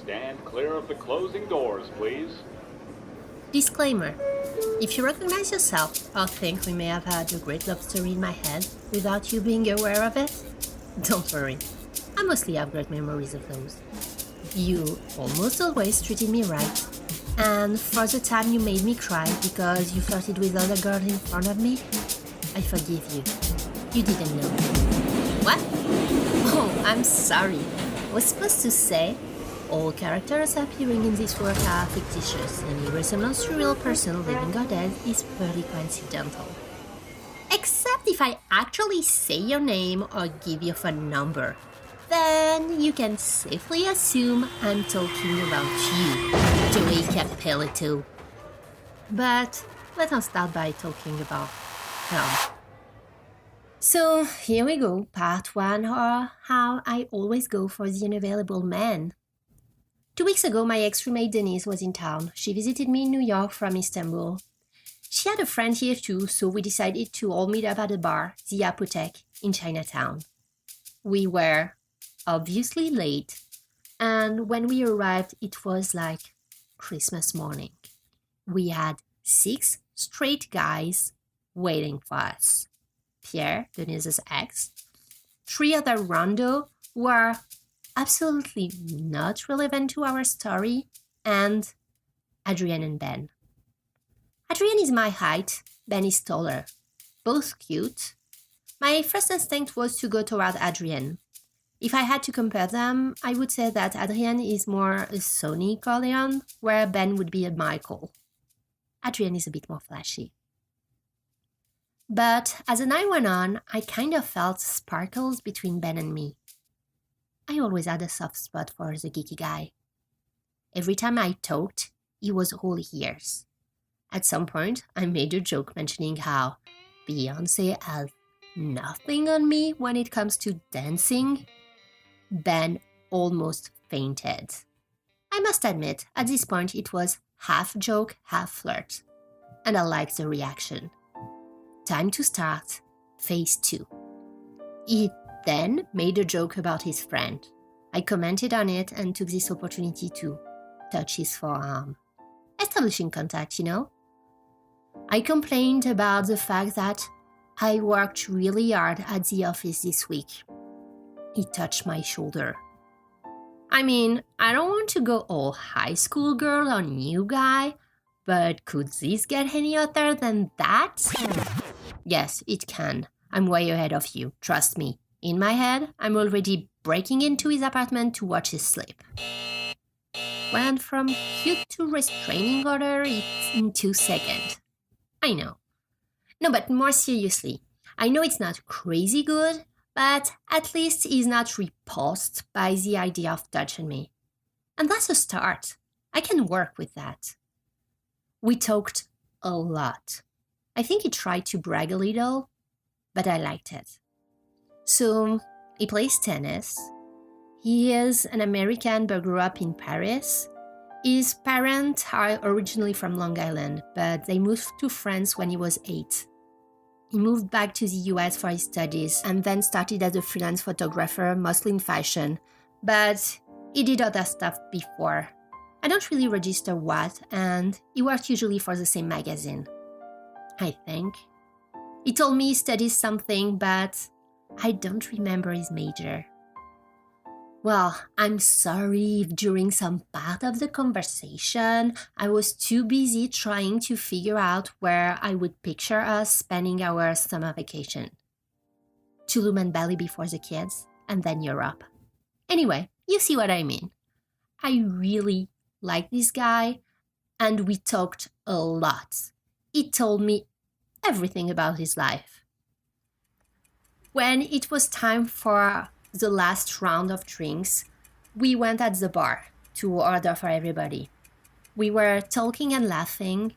Stand clear of the closing doors, please. Disclaimer. If you recognize yourself or think we may have had a great love story in my head without you being aware of it, don't worry. I mostly have great memories of those. You almost always treated me right. And for the time you made me cry because you flirted with other girls in front of me, I forgive you. You didn't know. What? Oh, I'm sorry. I was supposed to say, all characters appearing in this work are fictitious. Any resemblance to a real person, living or dead, is purely coincidental. Except if I actually say your name or give your phone number. Then you can safely assume I'm talking about you, Joey Capelito. But let us start by talking about him. So here we go, part 1, or how I always go for the unavailable man. 2 weeks ago, my ex-roommate Denise was in town. She visited me in New York from Istanbul. She had a friend here too, so we decided to all meet up at a bar, the Apotheke, in Chinatown. We were obviously late, and when we arrived, it was like Christmas morning. We had 6 straight guys waiting for us. Pierre, Denise's ex, 3 other rando who are absolutely not relevant to our story, and Adrienne and Ben. Adrienne is my height, Ben is taller. Both cute. My first instinct was to go toward Adrienne. If I had to compare them, I would say that Adrienne is more a Sonny Corleone, where Ben would be a Michael. Adrienne is a bit more flashy. But as the night went on, I kind of felt sparkles between Ben and me. I always had a soft spot for the geeky guy. Every time I talked, he was all ears. At some point, I made a joke mentioning how Beyoncé has nothing on me when it comes to dancing. Ben almost fainted. I must admit, at this point it was half joke, half flirt. And I liked the reaction. Time to start phase 2. He then made a joke about his friend. I commented on it and took this opportunity to touch his forearm. Establishing contact, you know? I complained about the fact that I worked really hard at the office this week. He touched my shoulder. I mean, I don't want to go all high school girl on you guy, but could this get any other than that? Yes, it can. I'm way ahead of you, trust me. In my head, I'm already breaking into his apartment to watch his sleep. Went from cute to restraining order in 2 seconds. I know. No, but more seriously, I know it's not crazy good, but at least he's not repulsed by the idea of touching me. And that's a start. I can work with that. We talked a lot. I think he tried to brag a little, but I liked it. So, he plays tennis. He is an American but grew up in Paris. His parents are originally from Long Island, but they moved to France when he was 8. He moved back to the US for his studies and then started as a freelance photographer, mostly in fashion, but he did other stuff before. I don't really register what, and he worked usually for the same magazine, I think. He told me he studies something, but I don't remember his major. Well, I'm sorry if during some part of the conversation I was too busy trying to figure out where I would picture us spending our summer vacation. Tulum and Bali before the kids, and then Europe. Anyway, you see what I mean. I really like this guy, and we talked a lot. He told me everything about his life. When it was time for the last round of drinks, we went at the bar to order for everybody. We were talking and laughing.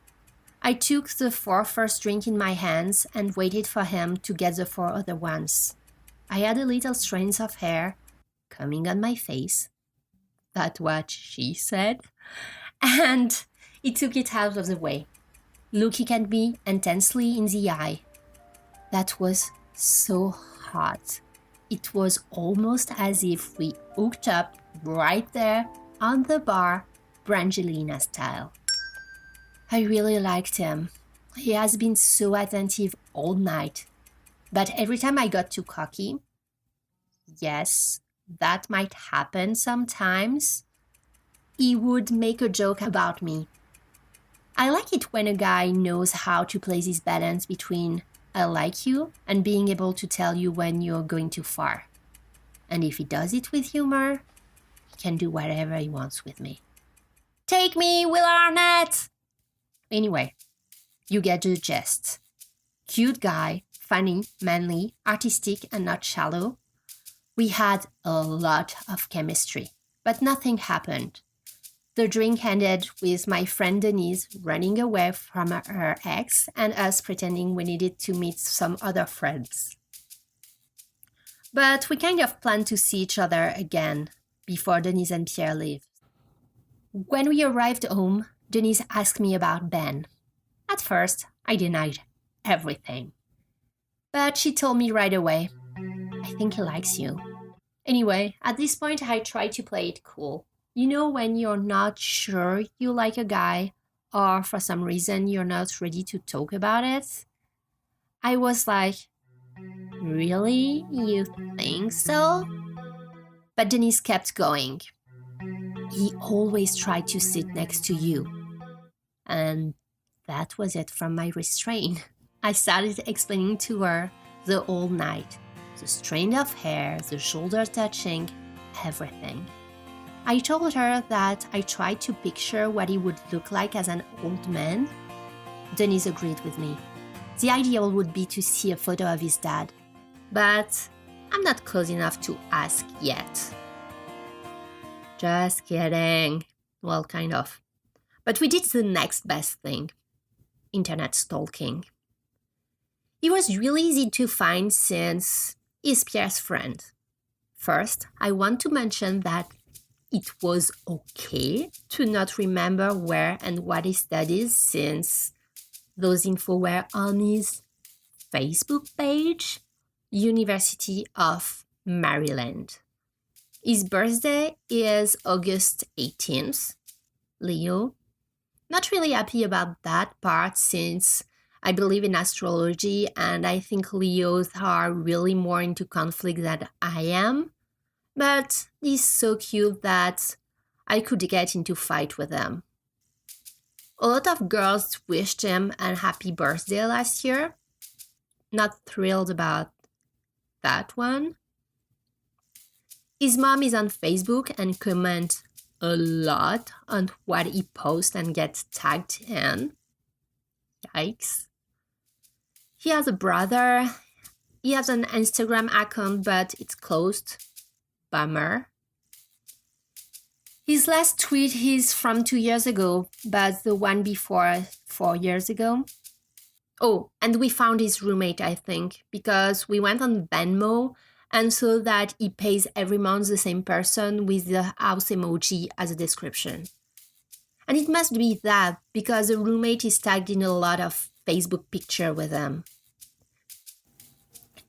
I took the 4 first drink in my hands and waited for him to get the 4 other ones. I had a little strands of hair coming on my face. That's what she said. And he took it out of the way, looking at me intensely in the eye. That was so hot. It was almost as if we hooked up right there on the bar, Brangelina style. I really liked him. He has been so attentive all night. But every time I got too cocky, yes, that might happen sometimes, he would make a joke about me. I like it when a guy knows how to place his balance between I like you and being able to tell you when you're going too far. And if he does it with humor, he can do whatever he wants with me. Take me, Will Arnett! Anyway, you get the gist. Cute guy, funny, manly, artistic, and not shallow. We had a lot of chemistry, but nothing happened. The drink ended with my friend Denise running away from her ex and us pretending we needed to meet some other friends. But we kind of planned to see each other again before Denise and Pierre left. When we arrived home, Denise asked me about Ben. At first, I denied everything. But she told me right away, I think he likes you. Anyway, at this point, I tried to play it cool. You know when you're not sure you like a guy, or for some reason you're not ready to talk about it? I was like, really? You think so? But Denise kept going. He always tried to sit next to you. And that was it from my restraint. I started explaining to her the whole night. The strand of hair, the shoulder touching, everything. I told her that I tried to picture what he would look like as an old man. Denise agreed with me. The ideal would be to see a photo of his dad. But I'm not close enough to ask yet. Just kidding. Well, kind of. But we did the next best thing. Internet stalking. He was really easy to find since he's Pierre's friend. First, I want to mention that it was okay to not remember where and what he studies since those info were on his Facebook page, University of Maryland. His birthday is August 18th, Leo. Not really happy about that part since I believe in astrology and I think Leos are really more into conflict than I am. But he's so cute that I could get into fight with him. A lot of girls wished him a happy birthday last year. Not thrilled about that one. His mom is on Facebook and comments a lot on what he posts and gets tagged in. Yikes. He has a brother. He has an Instagram account, but it's closed. Bummer. His last tweet is from 2 years ago, but the one before 4 years ago. Oh, and we found his roommate, I think, because we went on Venmo and saw that he pays every month the same person with the house emoji as a description. And it must be that because the roommate is tagged in a lot of Facebook pictures with him.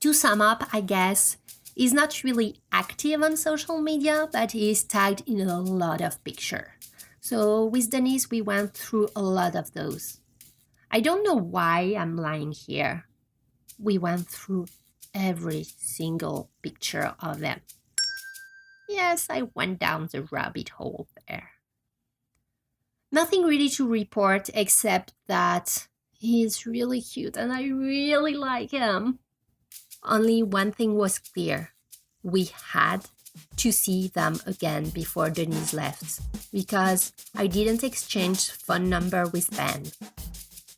To sum up, I guess, he's not really active on social media, but he is tagged in a lot of pictures. So with Denise, we went through a lot of those. I don't know why I'm lying here. We went through every single picture of them. Yes, I went down the rabbit hole there. Nothing really to report except that he's really cute and I really like him. Only one thing was clear. We had to see them again before Denise left because I didn't exchange phone number with Ben.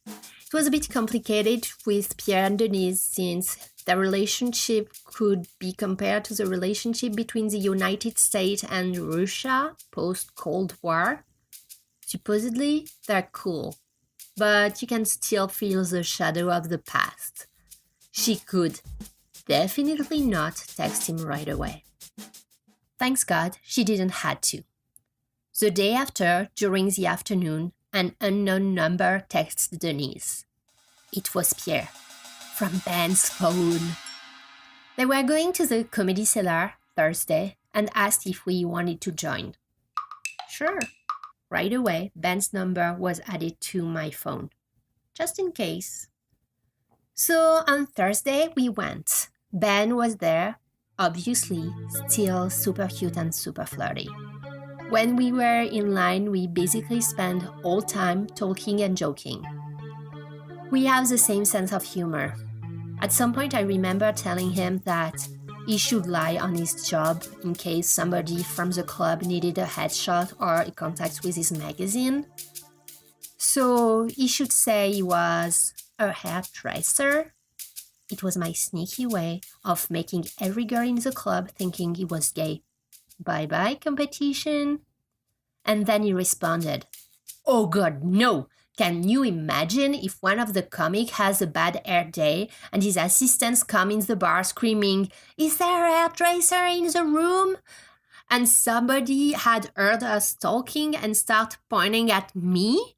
It was a bit complicated with Pierre and Denise since their relationship could be compared to the relationship between the United States and Russia post-Cold War. Supposedly, they're cool, but you can still feel the shadow of the past. She could definitely not text him right away. Thanks God, she didn't have to. The day after, during the afternoon, an unknown number texts Denise. It was Pierre, from Ben's phone. They were going to the Comedy Cellar Thursday and asked if we wanted to join. Sure. Right away, Ben's number was added to my phone, just in case. So on Thursday, we went. Ben was there, obviously, still super cute and super flirty. When we were in line, we basically spent all time talking and joking. We have the same sense of humor. At some point, I remember telling him that he should lie on his job in case somebody from the club needed a headshot or a contact with his magazine. So he should say he was a hairdresser. It was my sneaky way of making every girl in the club thinking he was gay. Bye-bye, competition. And then he responded, "Oh God, no! Can you imagine if one of the comics has a bad hair day and his assistants come in the bar screaming, 'Is there a hairdresser in the room?' And somebody had heard us talking and start pointing at me?"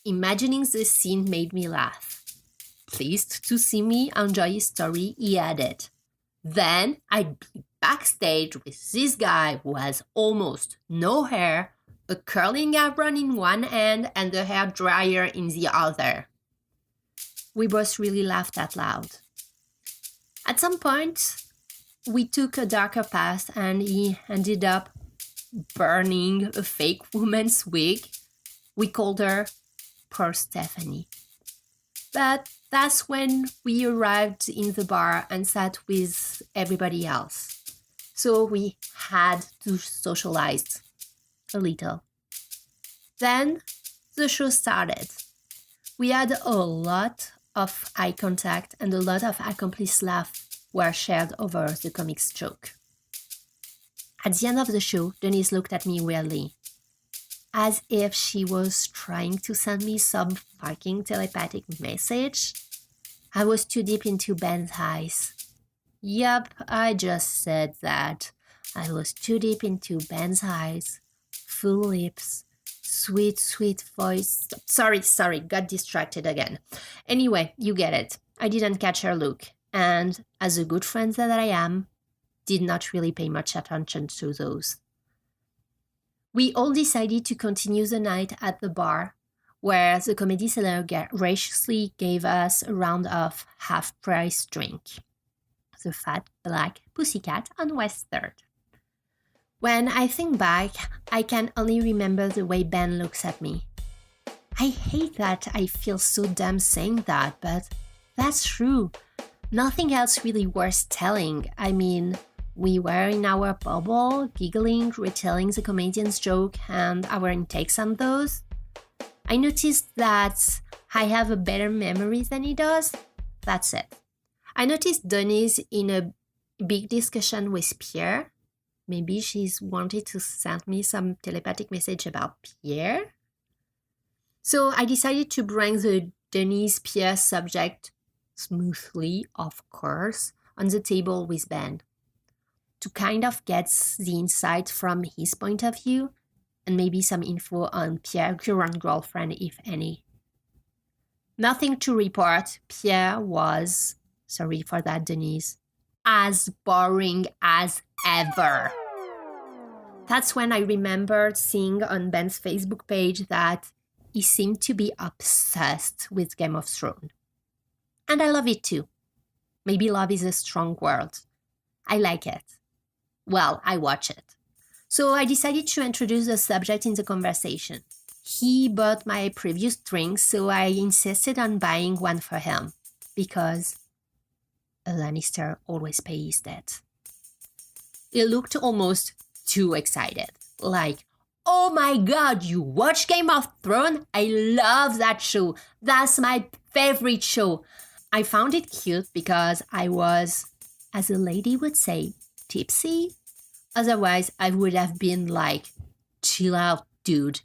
Imagining the scene made me laugh. Pleased to see me enjoy his story, he added, "Then I'd be backstage with this guy who has almost no hair, a curling apron in one hand and a hairdryer in the other." We both really laughed out loud. At some point, we took a darker path and he ended up burning a fake woman's wig. We called her Poor Stephanie. But that's when we arrived in the bar and sat with everybody else. So we had to socialize a little. Then the show started. We had a lot of eye contact and a lot of accomplice laughs were shared over the comic's joke. At the end of the show, Denise looked at me weirdly, as if she was trying to send me some fucking telepathic message. I was too deep into Ben's eyes. Yup, I just said that. I was too deep into Ben's eyes. Full lips, sweet, sweet voice. Sorry, got distracted again. Anyway, you get it. I didn't catch her look, and as a good friend that I am, did not really pay much attention to those. We all decided to continue the night at the bar, where the comedy seller graciously gave us a round of half-price drink. The Fat Black Pussycat on West 3rd. When I think back, I can only remember the way Ben looks at me. I hate that I feel so dumb saying that, but that's true. Nothing else really worth telling. I mean, we were in our bubble, giggling, retelling the comedian's joke and our intakes on those. I noticed that I have a better memory than he does. That's it. I noticed Denise in a big discussion with Pierre. Maybe she's wanted to send me some telepathic message about Pierre. So I decided to bring the Denise-Pierre subject smoothly, of course, on the table with Ben, to kind of get the insight from his point of view and maybe some info on Pierre's current girlfriend, if any. Nothing to report. Pierre was, sorry for that, Denise, as boring as ever. That's when I remembered seeing on Ben's Facebook page that he seemed to be obsessed with Game of Thrones. And I love it too. Maybe love is a strong word. I like it. Well, I watch it. So I decided to introduce the subject in the conversation. He bought my previous drink, so I insisted on buying one for him, because a Lannister always pays his debt. He looked almost too excited, like, "Oh my God, you watch Game of Thrones? I love that show. That's my favorite show." I found it cute because I was, as a lady would say, tipsy. Otherwise, I would have been like, "Chill out, dude.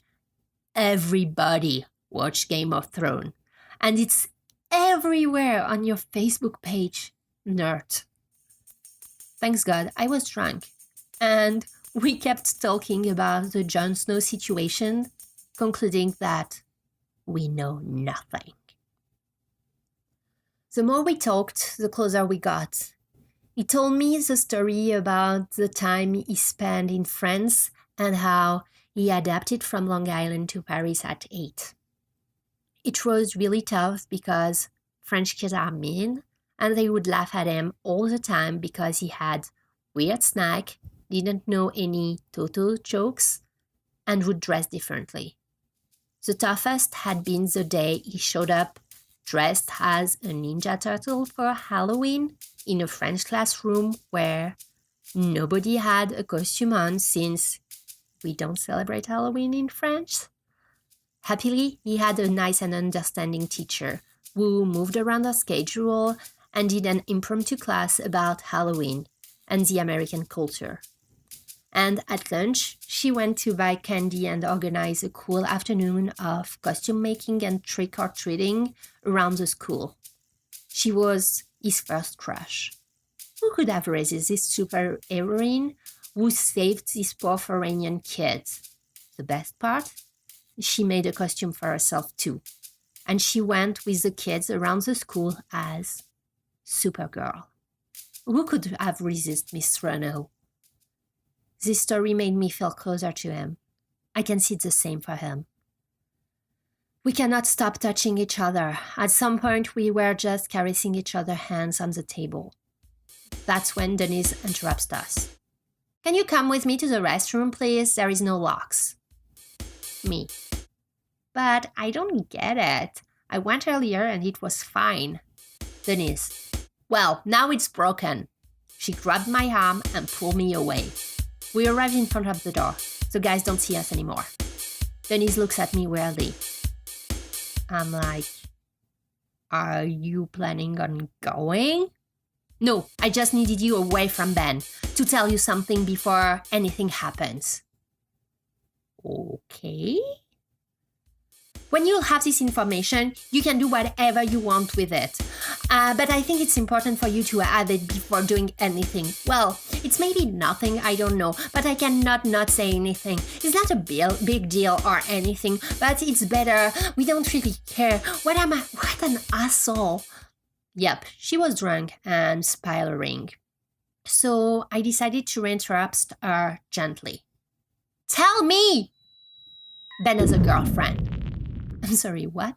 Everybody watch Game of Thrones. And it's everywhere on your Facebook page, nerd." Thanks God, I was drunk. And we kept talking about the Jon Snow situation, concluding that we know nothing. The more we talked, the closer we got. He told me the story about the time he spent in France and how He adapted from Long Island to Paris at 8. It was really tough because French kids are mean, and they would laugh at him all the time because he had weird snack, didn't know any Toto jokes, and would dress differently. The toughest had been the day he showed up dressed as a Ninja Turtle for Halloween in a French classroom where nobody had a costume on since we don't celebrate Halloween in France. Happily, he had a nice and understanding teacher who moved around our schedule and did an impromptu class about Halloween and the American culture. And at lunch, she went to buy candy and organize a cool afternoon of costume making and trick-or-treating around the school. She was his first crush. Who could have resisted this superheroine who saved these poor foreign kids? The best part? She made a costume for herself too. And she went with the kids around the school as Supergirl. Who could have resisted Miss Renault? This story made me feel closer to him. I can see the same for him. We cannot stop touching each other. At some point, we were just caressing each other's hands on the table. That's when Denise interrupts us. Can you come with me to the restroom, please? There is no locks. Me. But I don't get it. I went earlier and it was fine. Denise. Well, now it's broken. She grabbed my arm and pulled me away. We arrived in front of the door. The guys don't see us anymore. Denise looks at me weirdly. I'm like, are you planning on going? No, I just needed you away from Ben to tell you something before anything happens. Okay. When you have this information, you can do whatever you want with it. But I think it's important for you to have it before doing anything. Well, it's maybe nothing, I don't know, but I cannot not say anything. It's not a big deal or anything, but it's better. We don't really care. What an asshole. Yep, she was drunk and spiraling. So I decided to interrupt her gently. Tell me! Ben has a girlfriend. I'm sorry, what?